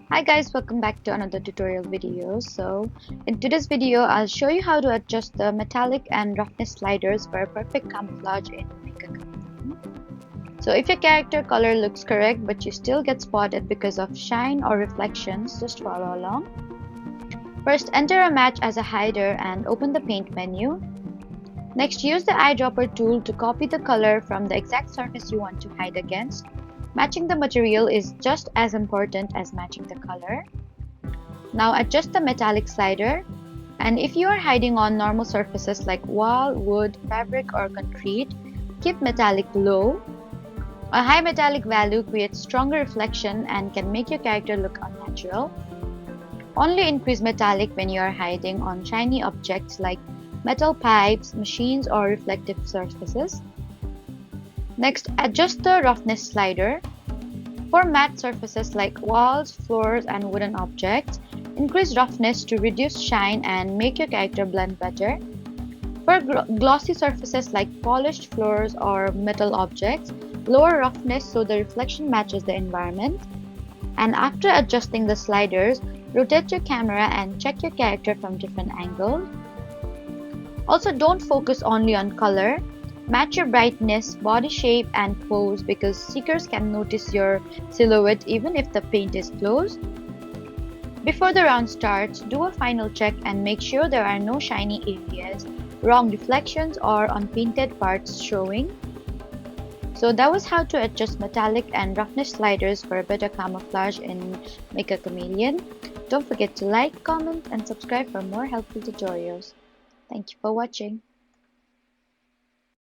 Hi guys, welcome back to another tutorial video. So in today's video, I'll show you how to adjust the metallic and roughness sliders for a perfect camouflage in Mecha Chameleon. So if your character color looks correct but you still get spotted because of shine or reflections, just follow along. First, enter a match as a hider and open the paint menu. Next, use the eyedropper tool to copy the color from the exact surface you want to hide against. Matching the material is just as important as matching the color. Now adjust the metallic slider, and if you are hiding on normal surfaces like wall, wood, fabric or concrete, keep metallic low. A high metallic value creates stronger reflection and can make your character look unnatural. Only increase metallic when you are hiding on shiny objects like metal pipes, machines or reflective surfaces. Next, adjust the roughness slider. For matte surfaces like walls, floors, and wooden objects, increase roughness to reduce shine and make your character blend better. For glossy surfaces like polished floors or metal objects, lower roughness so the reflection matches the environment. And after adjusting the sliders, rotate your camera and check your character from different angles. Also, don't focus only on color. Match your brightness, body shape, and pose because seekers can notice your silhouette even if the paint is closed. Before the round starts, do a final check and make sure there are no shiny areas, wrong reflections, or unpainted parts showing. So that was how to adjust metallic and roughness sliders for a better camouflage in Mecha Chameleon. Don't forget to like, comment, and subscribe for more helpful tutorials. Thank you for watching.